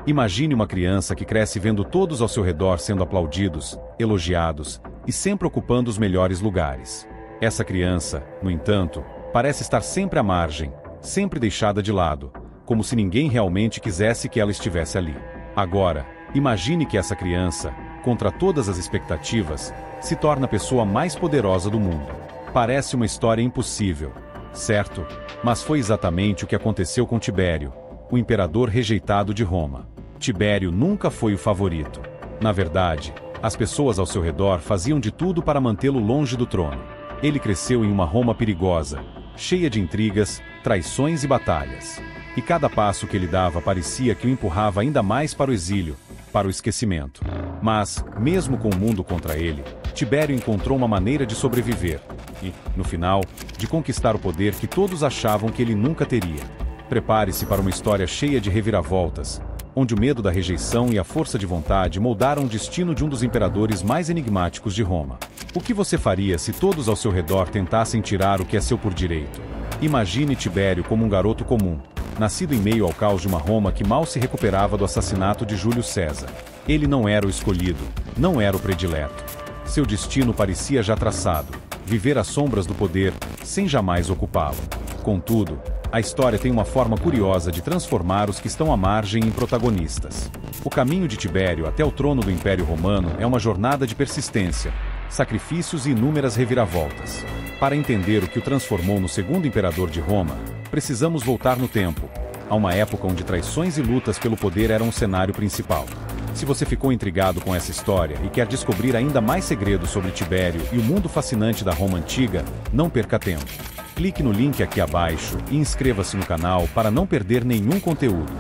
Imagine uma criança que cresce vendo todos ao seu redor sendo aplaudidos, elogiados e sempre ocupando os melhores lugares. Essa criança, no entanto, parece estar sempre à margem, sempre deixada de lado, como se ninguém realmente quisesse que ela estivesse ali. Agora, imagine que essa criança, contra todas as expectativas, se torna a pessoa mais poderosa do mundo. Parece uma história impossível, certo? Mas foi exatamente o que aconteceu com Tibério, o imperador rejeitado de Roma. Tibério nunca foi o favorito. Na verdade, as pessoas ao seu redor faziam de tudo para mantê-lo longe do trono. Ele cresceu em uma Roma perigosa, cheia de intrigas, traições e batalhas. E cada passo que ele dava parecia que o empurrava ainda mais para o exílio, para o esquecimento. Mas, mesmo com o mundo contra ele, Tibério encontrou uma maneira de sobreviver e, no final, de conquistar o poder que todos achavam que ele nunca teria. Prepare-se para uma história cheia de reviravoltas, onde o medo da rejeição e a força de vontade moldaram o destino de um dos imperadores mais enigmáticos de Roma. O que você faria se todos ao seu redor tentassem tirar o que é seu por direito? Imagine Tibério como um garoto comum, nascido em meio ao caos de uma Roma que mal se recuperava do assassinato de Júlio César. Ele não era o escolhido, não era o predileto. Seu destino parecia já traçado, viver às sombras do poder, sem jamais ocupá-lo. Contudo, a história tem uma forma curiosa de transformar os que estão à margem em protagonistas. O caminho de Tibério até o trono do Império Romano é uma jornada de persistência, sacrifícios e inúmeras reviravoltas. Para entender o que o transformou no segundo imperador de Roma, precisamos voltar no tempo, a uma época onde traições e lutas pelo poder eram o cenário principal. Se você ficou intrigado com essa história e quer descobrir ainda mais segredos sobre Tibério e o mundo fascinante da Roma antiga, não perca tempo. Clique no link aqui abaixo e inscreva-se no canal para não perder nenhum conteúdo.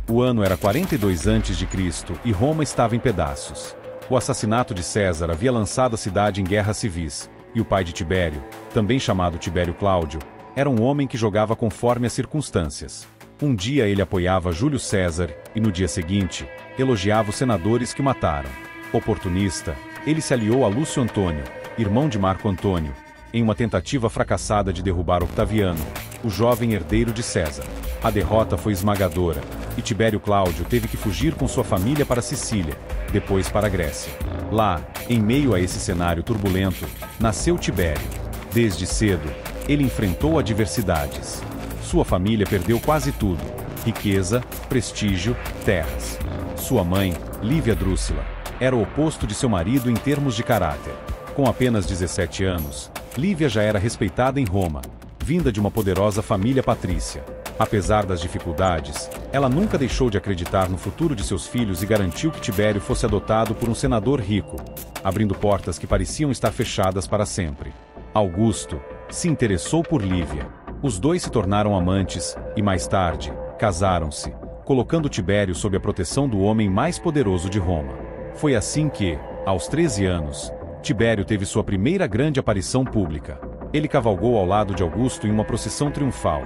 O ano era 42 a.C. e Roma estava em pedaços. O assassinato de César havia lançado a cidade em guerras civis, e o pai de Tibério, também chamado Tibério Cláudio, era um homem que jogava conforme as circunstâncias. Um dia ele apoiava Júlio César e no dia seguinte, elogiava os senadores que o mataram. Oportunista, ele se aliou a Lúcio Antônio, irmão de Marco Antônio, em uma tentativa fracassada de derrubar Octaviano, o jovem herdeiro de César. A derrota foi esmagadora, e Tibério Cláudio teve que fugir com sua família para Sicília, depois para a Grécia. Lá, em meio a esse cenário turbulento, nasceu Tibério. Desde cedo, ele enfrentou adversidades. Sua família perdeu quase tudo: riqueza, prestígio, terras. Sua mãe, Lívia Drúxila, era o oposto de seu marido em termos de caráter. Com apenas 17 anos, Lívia já era respeitada em Roma, vinda de uma poderosa família patrícia. Apesar das dificuldades, ela nunca deixou de acreditar no futuro de seus filhos e garantiu que Tibério fosse adotado por um senador rico, abrindo portas que pareciam estar fechadas para sempre. Augusto se interessou por Lívia. Os dois se tornaram amantes e, mais tarde, casaram-se, colocando Tibério sob a proteção do homem mais poderoso de Roma. Foi assim que, aos 13 anos, Tibério teve sua primeira grande aparição pública. Ele cavalgou ao lado de Augusto em uma procissão triunfal.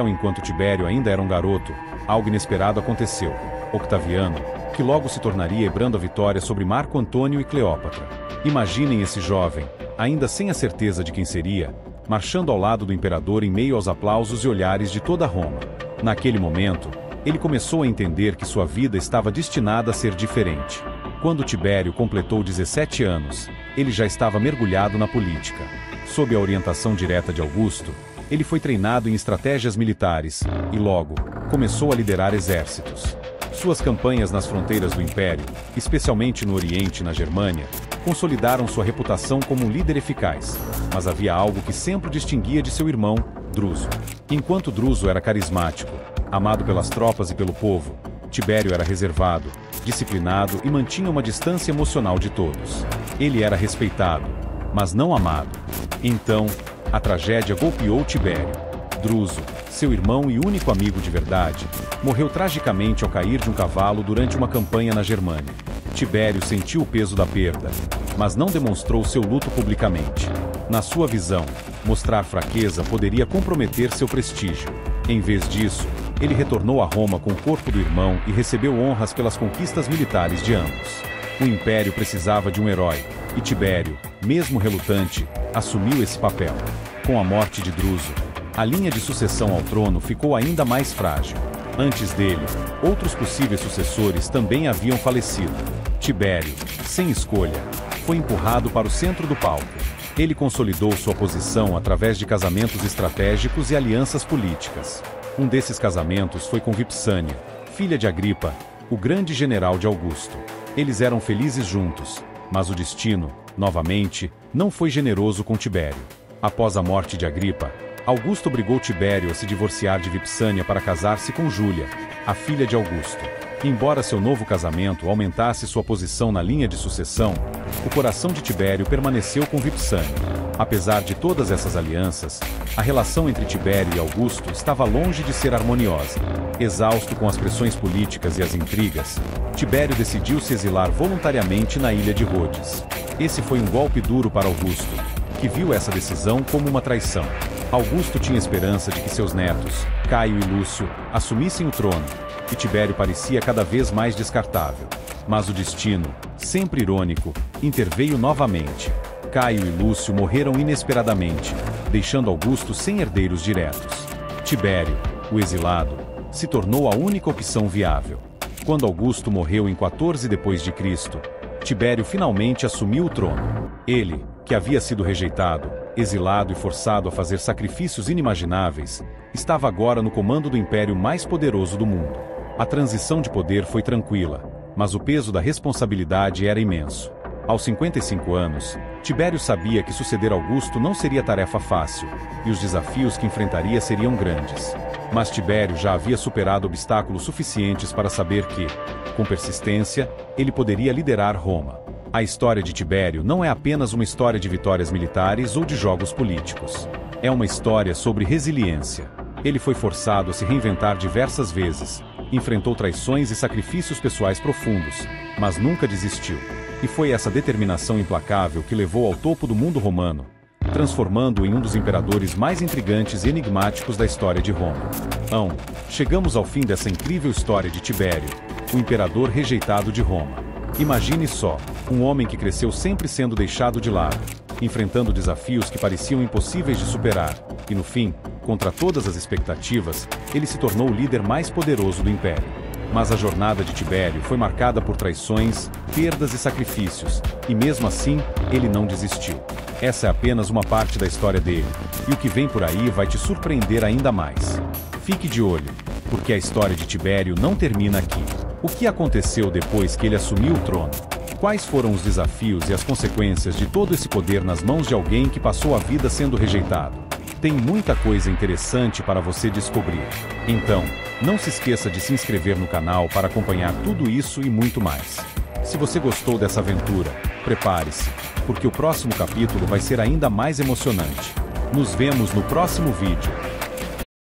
Enquanto Tibério ainda era um garoto, algo inesperado aconteceu. Octaviano, que logo se tornaria hebrando a vitória sobre Marco Antônio e Cleópatra. Imaginem esse jovem, ainda sem a certeza de quem seria, marchando ao lado do imperador em meio aos aplausos e olhares de toda Roma. Naquele momento, ele começou a entender que sua vida estava destinada a ser diferente. Quando Tibério completou 17 anos, ele já estava mergulhado na política. Sob a orientação direta de Augusto, ele foi treinado em estratégias militares e, logo, começou a liderar exércitos. Suas campanhas nas fronteiras do Império, especialmente no Oriente e na Germânia, consolidaram sua reputação como um líder eficaz, mas havia algo que sempre o distinguia de seu irmão, Druso. Enquanto Druso era carismático, amado pelas tropas e pelo povo, Tibério era reservado, disciplinado e mantinha uma distância emocional de todos. Ele era respeitado, mas não amado. Então, a tragédia golpeou Tibério. Druso, seu irmão e único amigo de verdade, morreu tragicamente ao cair de um cavalo durante uma campanha na Germânia. Tibério sentiu o peso da perda, mas não demonstrou seu luto publicamente. Na sua visão, mostrar fraqueza poderia comprometer seu prestígio. Em vez disso, ele retornou a Roma com o corpo do irmão e recebeu honras pelas conquistas militares de ambos. O Império precisava de um herói, e Tibério, mesmo relutante, assumiu esse papel. Com a morte de Druso, a linha de sucessão ao trono ficou ainda mais frágil. Antes dele, outros possíveis sucessores também haviam falecido. Tibério, sem escolha, foi empurrado para o centro do palco. Ele consolidou sua posição através de casamentos estratégicos e alianças políticas. Um desses casamentos foi com Vipsânia, filha de Agripa, o grande general de Augusto. Eles eram felizes juntos, mas o destino, novamente, não foi generoso com Tibério. Após a morte de Agripa, Augusto obrigou Tibério a se divorciar de Vipsânia para casar-se com Júlia, a filha de Augusto. Embora seu novo casamento aumentasse sua posição na linha de sucessão, o coração de Tibério permaneceu com Vipsânia. Apesar de todas essas alianças, a relação entre Tibério e Augusto estava longe de ser harmoniosa. Exausto com as pressões políticas e as intrigas, Tibério decidiu se exilar voluntariamente na ilha de Rhodes. Esse foi um golpe duro para Augusto, que viu essa decisão como uma traição. Augusto tinha esperança de que seus netos, Caio e Lúcio, assumissem o trono, e Tibério parecia cada vez mais descartável. Mas o destino, sempre irônico, interveio novamente. Caio e Lúcio morreram inesperadamente, deixando Augusto sem herdeiros diretos. Tibério, o exilado, se tornou a única opção viável. Quando Augusto morreu em 14 d.C., Tibério finalmente assumiu o trono. Ele, que havia sido rejeitado, exilado e forçado a fazer sacrifícios inimagináveis, estava agora no comando do império mais poderoso do mundo. A transição de poder foi tranquila, mas o peso da responsabilidade era imenso. Aos 55 anos, Tibério sabia que suceder Augusto não seria tarefa fácil, e os desafios que enfrentaria seriam grandes. Mas Tibério já havia superado obstáculos suficientes para saber que, com persistência, ele poderia liderar Roma. A história de Tibério não é apenas uma história de vitórias militares ou de jogos políticos. É uma história sobre resiliência. Ele foi forçado a se reinventar diversas vezes, enfrentou traições e sacrifícios pessoais profundos, mas nunca desistiu. E foi essa determinação implacável que levou ao topo do mundo romano, transformando-o em um dos imperadores mais intrigantes e enigmáticos da história de Roma. Chegamos ao fim dessa incrível história de Tibério, o imperador rejeitado de Roma. Imagine só, um homem que cresceu sempre sendo deixado de lado, enfrentando desafios que pareciam impossíveis de superar, e no fim, contra todas as expectativas, ele se tornou o líder mais poderoso do império. Mas a jornada de Tibério foi marcada por traições, perdas e sacrifícios, e mesmo assim, ele não desistiu. Essa é apenas uma parte da história dele, e o que vem por aí vai te surpreender ainda mais. Fique de olho, porque a história de Tibério não termina aqui. O que aconteceu depois que ele assumiu o trono? Quais foram os desafios e as consequências de todo esse poder nas mãos de alguém que passou a vida sendo rejeitado? Tem muita coisa interessante para você descobrir. Então, não se esqueça de se inscrever no canal para acompanhar tudo isso e muito mais. Se você gostou dessa aventura, prepare-se, porque o próximo capítulo vai ser ainda mais emocionante. Nos vemos no próximo vídeo.